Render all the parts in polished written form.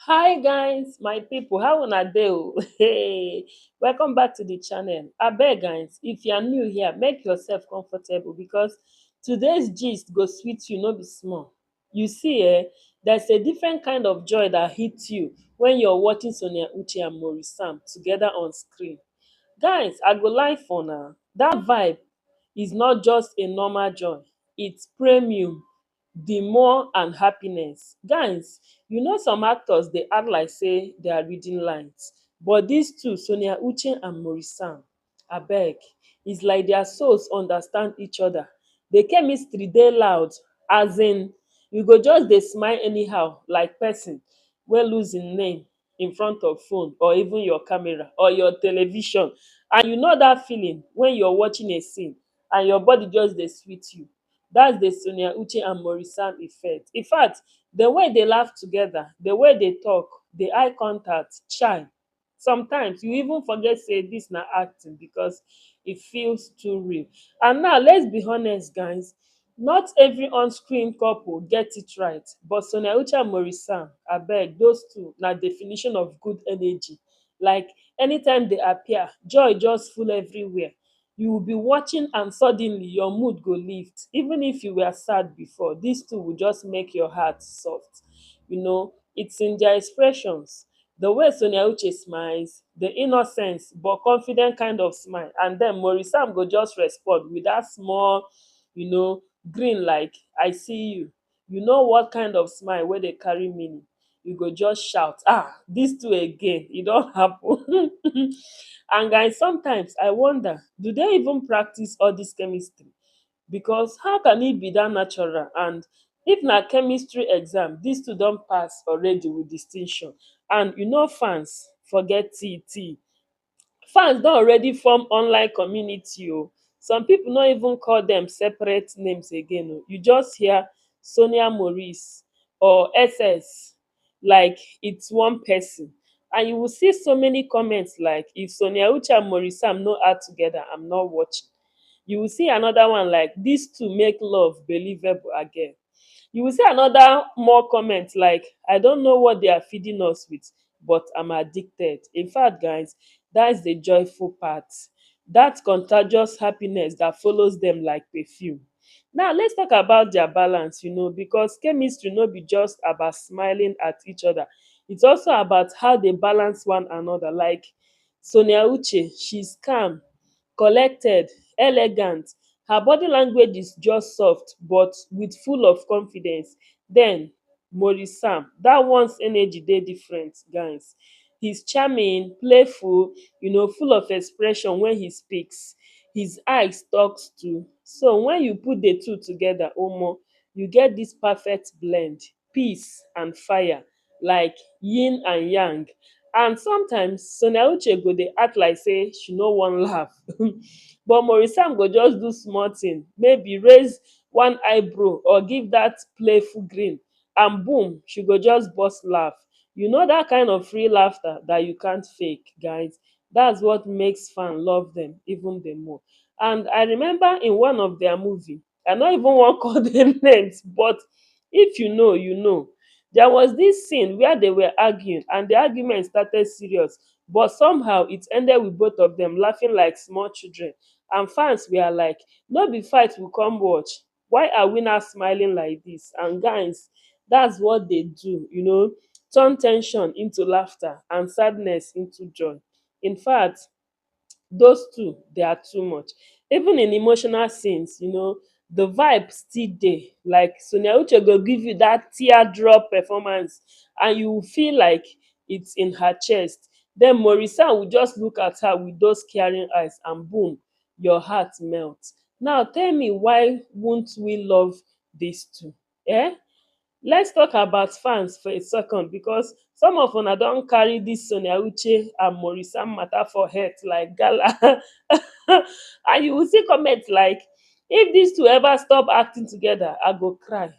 Hi guys, my people, how una dey o? Hey, welcome back to the channel. Abeg guys, if you are new here, make yourself comfortable because today's gist go sweet you no be small. You see there's a different kind of joy that hits you when you're watching Sonia Uche and Maurice together on screen. Guys, I go lie for una, that vibe is not just a normal joy, it's premium, the more and happiness. Guys, you know some actors dey act like say they are reading lines, but these two, Sonia Uche and Maurice abeg, it's like their souls understand each other. The chemistry dey loud, as in you go just dey smile anyhow like person wey lose im name in front of phone or even your camera or your television. And you know that feeling when you're watching a scene and your body just dey sweet you. That's the Sonia Uche and Maurice effect. In fact, the way they laugh together, the way they talk, the eye contact, chai. Sometimes you even forget say this na acting because it feels too real. And now let's be honest, guys. Not every on-screen couple get it right, but Sonia Uche and Maurice abeg, those two na definition of good energy. Like anytime they appear, joy just full everywhere. You will be watching and suddenly your mood go lift. Even if you were sad before, these two will just make your heart soft. It's in their expressions. The way Sonia Uche smiles, the innocence but confident kind of smile, and then Maurice go just respond with that small, you know, grin like I see you. You know what kind of smile wey dey carry meaning. You go just shout, ah, these two again, e don happen. And guys, sometimes I wonder, do they even practice all this chemistry? Because how can it be that natural? And if na chemistry exam, these two don pass already with distinction. And fans forget tt. Fans don already form online community o. Some people no even call them separate names again o. You just hear Sonia Maurice or SS like it's one person. And you will see so many comments like, if Sonia Uche and Maurice no add together, I'm not watching. You will see another one like, these two make love believable again. You will see another more comment like, I don't know what they are feeding us with, but I'm addicted. In fact, guys, that's the joyful part. That contagious happiness that follows them like perfume. Now let's talk about their balance, because chemistry no be just about smiling at each other. It's also about how they balance one another. Like Sonia Uche, she's calm, collected, elegant. Her body language is just soft but with full of confidence. Den Maurice dat one's energy dey different, guys. He's charming, playful, full of expression when he speaks. His eyes talks too. So when you put the two together, omo, you get this perfect blend, peace and fire, like yin and yang. And sometimes Sonia Uche go dey act like say she no wan laugh. But Maurice go just do small thing, maybe raise one eyebrow or give that playful grin, and boom, she go just burst laugh. You know that kind of free laughter that you can't fake, guys. That's what makes fans love them even the more. And I remember in one of their movie, I no even wan call them names, but if you know, you know. There was this scene where they were arguing and the argument started serious, but somehow it ended with both of them laughing like small children. And fans were like, no be fight we come watch, why are we not smiling like this? And guys, that's what they do, turn tension into laughter and sadness into joy. In fact, those two, they are too much. Even in emotional scenes, the vibe still dey. Like Sonia Uche go give you that teardrop performance and you will feel like it's in her chest. Then Maurice will just look at her with those caring eyes and boom, your heart melts. Now tell me, why won't we love these two? Let's talk about fans for a second, because some of una don carry this Sonia Uche and Maurice matter for head like gala. And you will see comments like, if these two ever stop acting together, I go cry.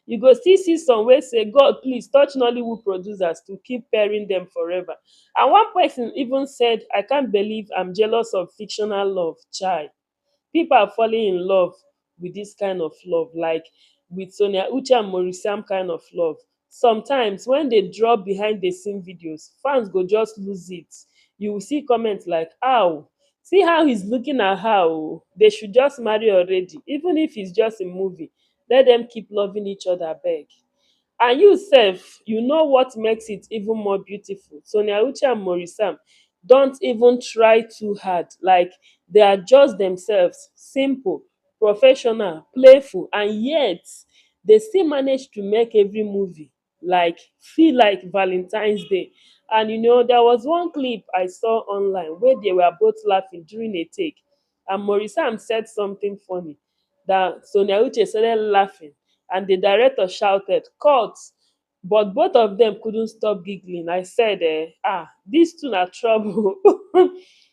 You go still see some wey say, God please touch Nollywood producers to keep pairing them forever. And one person even said, I can't believe I'm jealous of fictional love. Chai, people are falling in love with this kind of love, like with Sonia Uche and Maurice kind of love. sometimes when they drop behind the scene videos, fans go just lose it. You will see comments like, "Ow, see how he's looking at her oh, they should just marry already, even if it's just a movie, let them keep loving each other abeg." And you sef, you know what makes it even more beautiful? Sonia Uche and Maurice don't even try too hard. Like, they are just themselves, simple, professional, playful, and yet they still manage to make every movie like feel like Valentine's Day. And there was one clip I saw online where they were both laughing during a take, and Maurice said something funny that Sonia Uche started laughing, and the director shouted, "Cut!" But both of them couldn't stop giggling. I said, these two are trouble.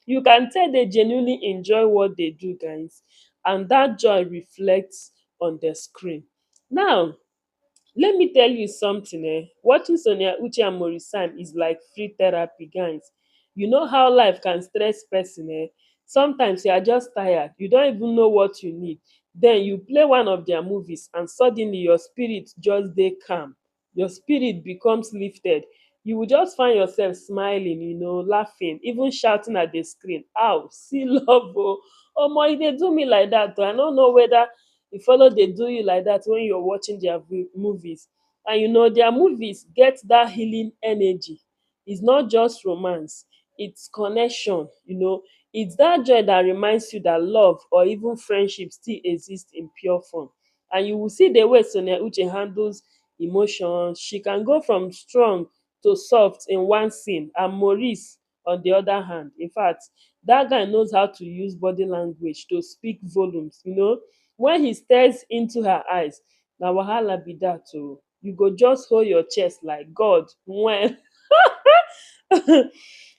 You can tell they genuinely enjoy what they do, guys, and that joy reflects on the screen. Now, let me tell you something, watching Sonia Uche and Maurice is like free therapy, guys. You know how life can stress person, sometimes you are just tired, you don't even know what you need. Then you play one of their movies and suddenly your spirit just dey calm. Your spirit becomes lifted. You will just find yourself smiling, laughing, even shouting at the screen. Ow, see love oh. Omo, e dey do me like that oh. I no know whether e follow dey do you like that when you're watching their movies. And their movies get that healing energy. It's not just romance, it's connection. It's that joy that reminds you that love or even friendship still exist in pure form. And you will see the way Sonia Uche handles emotions. She can go from strong to soft in one scene, and Maurice on the other hand, in fact, that guy knows how to use body language to speak volumes. When he stares into her eyes, na wahala be that oh. You go just hold your chest like, God, when?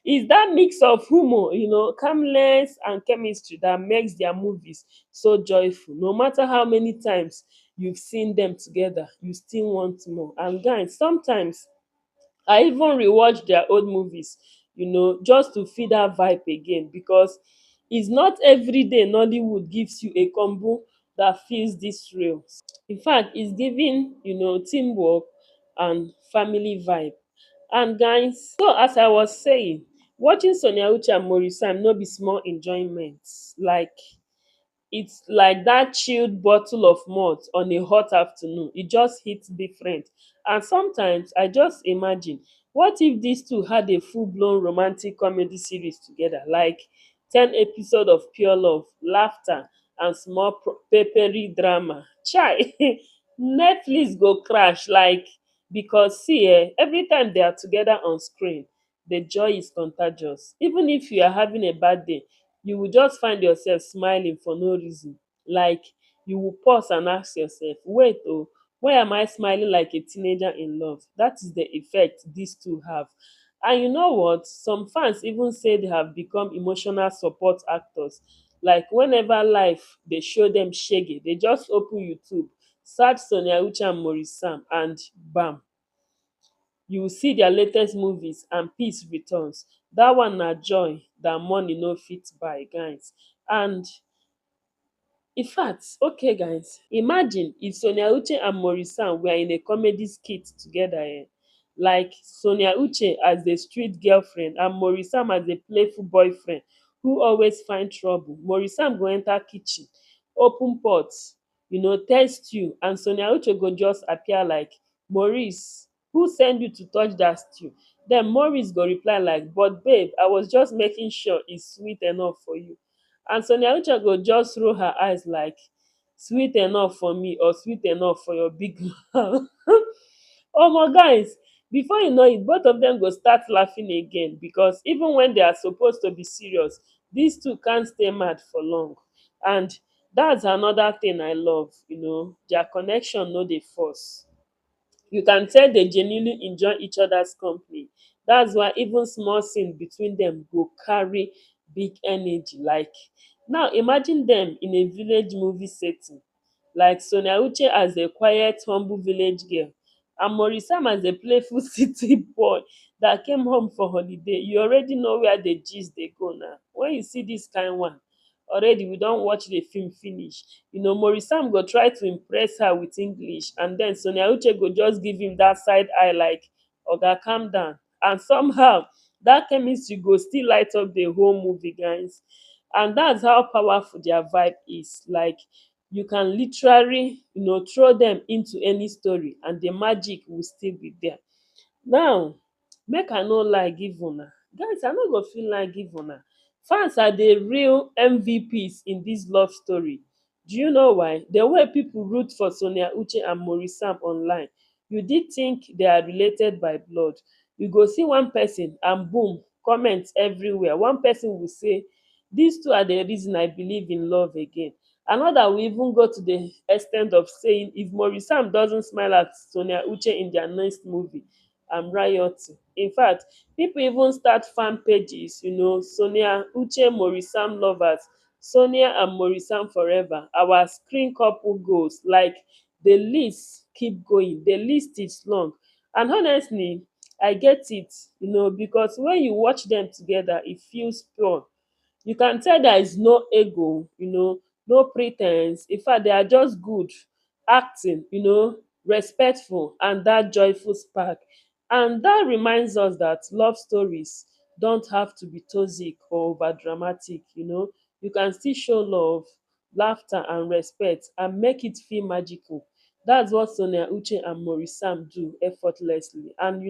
It's that mix of humor, calmness and chemistry that makes their movies so joyful. No matter how many times you've seen them together, you still want more. And guys, sometimes I even rewatch their old movies, just to feel that vibe again, because it's not every day Nollywood gives you a combo that feels this real. In fact, it's giving, teamwork and family vibe. And guys, so as I was saying, watching Sonia Uche and Maurice no be small enjoyment. Like, it's like that chilled bottle of malt on a hot afternoon. It just hits different. And sometimes I just imagine, what if these two had a full-blown romantic comedy series together, like 10 episodes of pure love, laughter, and small peppery drama. Chai, Netflix go crash, like, because see, every time they are together on screen, the joy is contagious. Even if you are having a bad day, you will just find yourself smiling for no reason. Like, you will pause and ask yourself, wait oh, why am I smiling like a teenager in love? That is the effect these two have. And you know what, some fans even say they have become emotional support actors. Like, whenever life dey show them shege, they just open YouTube, search Sonia Uche and Maurice Sam, and bam, you will see their latest movies and peace returns. Dat one na joy dat money no fit buy, guys. And in fact, okay guys, imagine if Sonia Uche and Maurice were in a comedy skit together, like Sonia Uche as the street girlfriend and Maurice as the playful boyfriend who always find trouble. Maurice go enter kitchen, open pot, test you, and Sonia Uche go just appear like, Maurice, who send you to touch dat stew? Den Maurice go reply like, but babe, I was just making sure its sweet enough for you. And Sonia Uche go just roll her eyes like, sweet enough for me or sweet enough for your big mouth. Omo guys, before you know it, both of them go start laughing again, because even when they are supposed to be serious, these two can't stay mad for long. And that's another thing I love, their connection no dey force. You can tell they genuinely enjoy each other's company. That's why even small scene between them go carry big energy. Like, now imagine them in a village movie setting, like Sonia Uche as a quiet humble village girl and Maurice as a playful city boy that came home for holiday. You already know where the gist dey go now. When you see this kind one, already we don watch the film finish. Maurice Sam go try to impress her with English, and then Sonia Uche go just give him that side eye like, oga calm down, and somehow that chemistry go still light up the whole movie, guys. And that's how powerful their vibe is. Like, you can literally throw them into any story and the magic will still be there. Now, make I no lie give una, guys, I no go fit lie give una, fans are the real MVPs in this love story. Do you know why? The way people root for Sonia Uche and Maurice Sam online, you did think they are related by blood. You go see one person and boom, comments everywhere. One person will say, these two are the reason I believe in love again. Another will even go to the extent of saying, if Maurice Sam doesn't smile at Sonia Uche in their next movie, I'm rioting. In fact, people even start fan pages, Sonia Uche Maurice Sam lovers, Sonia and Maurice Sam forever, our screen couple goals. Like, the list keep going, the list is long. And honestly, I get it, because when you watch them together, it feels pure. You can tell there is no ego, no pretense. In fact, they are just good acting, respectful, and that joyful spark. And that reminds us that love stories don't have to be toxic or over dramatic. You can still show love, laughter, and respect and make it feel magical. That's what Sonia Uche and Maurice Sam do effortlessly. And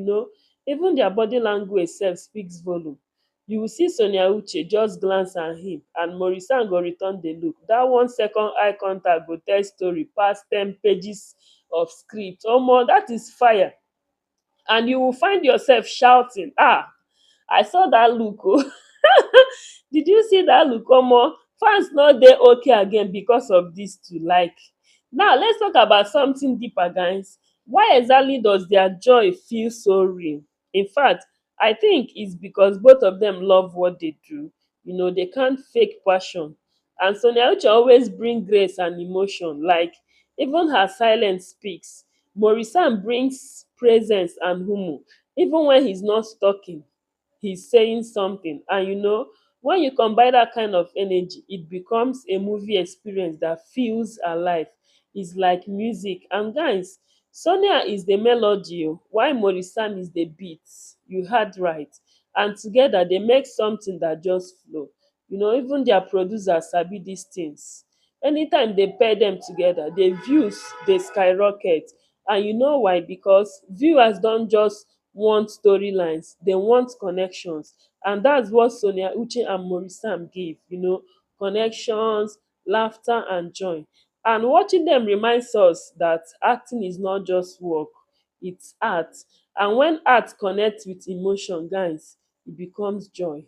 even their body language self speaks volume. You will see Sonia Uche just glance at him and Maurice Sam go return the look. Dat 1 second eye contact go tell story pass 10 pages of script. Omo, dat is fire. And you will find yourself shouting, ah, I saw that look oh. Did you see that look, omo? Fans no dey okay again because of dis two. Like, now let's talk about something deeper, guys. Why exactly does their joy feel so real? In fact, I think it's because both of them love what they do. They can't fake passion. And Sonia Uche always bring grace and emotion. Like, even her silence speaks. Maurice Sam brings presence and humour. Even when he's not talking, he's saying something. And when you combine that kind of energy, it becomes a movie experience that feels alive. It's like music. And guys, Sonia is the melody while Maurice Sam is the beat. You heard right. And together they make something that just flow. Even their producers sabi these things. Anytime they pair them together, the views dey skyrocket. And you know why? Because viewers don just want storylines, they want connections. And that's what Sonia Uche and Maurice Sam give, connections, laughter, and joy. And watching them reminds us that acting is not just work, it's art. And when art connects with emotion, guys, it becomes joy.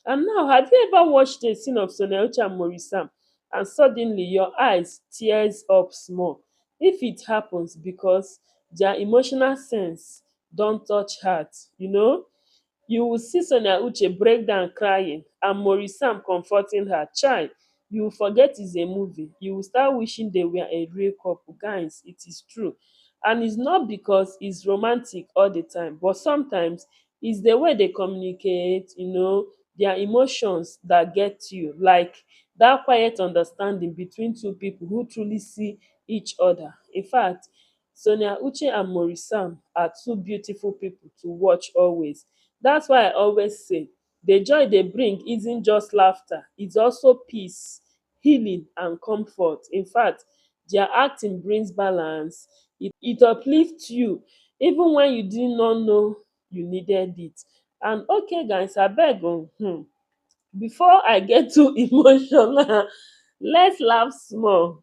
And now, have you ever watched a scene of Sonia Uche and Maurice Sam and suddenly your eyes tears up small? If it happens because their emotional sense don touch heart, you will see Sonia Uche break down crying and Maurice Sam comforting her. Chai, you will forget it's a movie. You will start wishing they were a real couple. Guys, it is true. And it's not because it's romantic all the time, but sometimes it's the way they communicate, their emotions that get you. Like, that quiet understanding between two people who truly see each other. In fact, Sonia Uche and Maurice Sam are two beautiful people to watch always. That's why I always say the joy they bring isn't just laughter, it's also peace, healing, and comfort. In fact, their acting brings balance. It uplifts you even when you did not know you needed it. And okay, guys, abeg before I get too emotional, let's laugh small.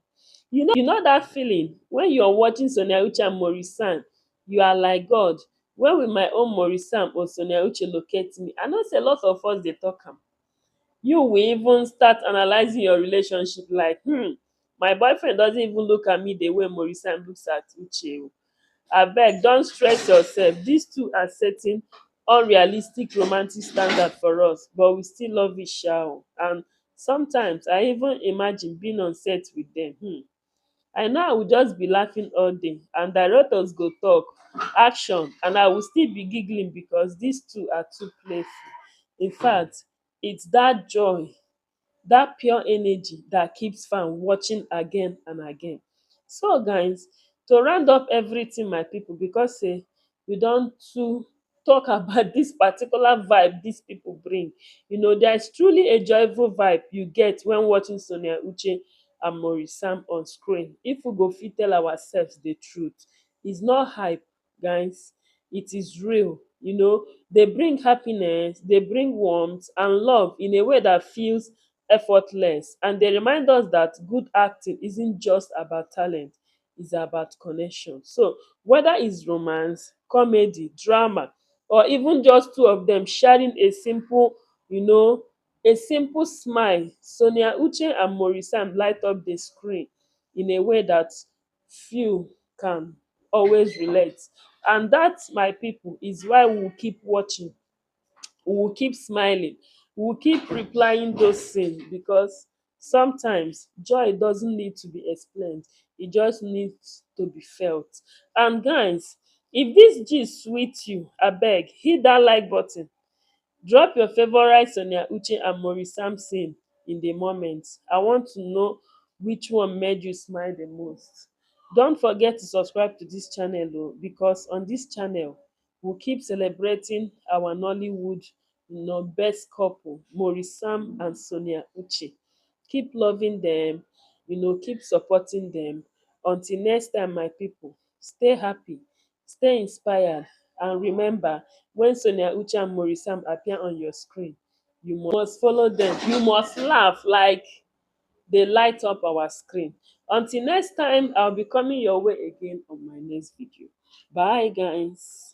You know that feeling when you're watching Sonia Uche and Maurice Sam, you are like, God, when will my own Maurice Sam or Sonia Uche locate me? I know say a lot of us dey talk am. You will even start analyzing your relationship like, my boyfriend doesn't even look at me the way Maurice Sam looks at Uche o. Abeg, don't stress yourself. These two are setting unrealistic romantic standard for us, but we still love it sha o. And sometimes I even imagine being on set with them. I know I will just be laughing all day and directors go talk action and I will still be giggling because these two are too playful. In fact, it's that joy that pure energy that keeps fan watching again and again. So guys, to round up everything my people, because say we don too talk about this particular vibe these people bring. You know, there is truly a joyful vibe you get when watching Sonia Uche and Maurice Sam on screen. If we go fit tell ourselves the truth, it's not hype, guys. It is real. You know, they bring happiness, they bring warmth and love in a way that feels effortless, and they remind us that good acting isn't just about talent, it's about connection. So whether it's romance, comedy, drama, or even just two of them sharing a simple, you know, a simple smile, Sonia Uche and Maurice light up the screen in a way that few can always relate. And that, my people, is why we will keep watching, we will keep smiling, we will keep replying those scenes, because sometimes joy doesn't need to be explained, it just needs to be felt. And guys, if this gist sweet you, abeg hit that like button. Drop your favorite Sonia Uche and Maurice scene in the moment. I want to know which one made you smile the most. Don't forget to subscribe to this channel o, because on this channel we keep celebrating our Nollywood, you know, best couple, Maurice and Sonia Uche. Keep loving them, you know, keep supporting them. Until next time my people, stay happy, stay inspired, and remember, when Sonia Uche and Maurice appear on your screen, you must follow them, you must laugh like they light up our screen. Until next time, I'll be coming your way again on my next video. Bye guys.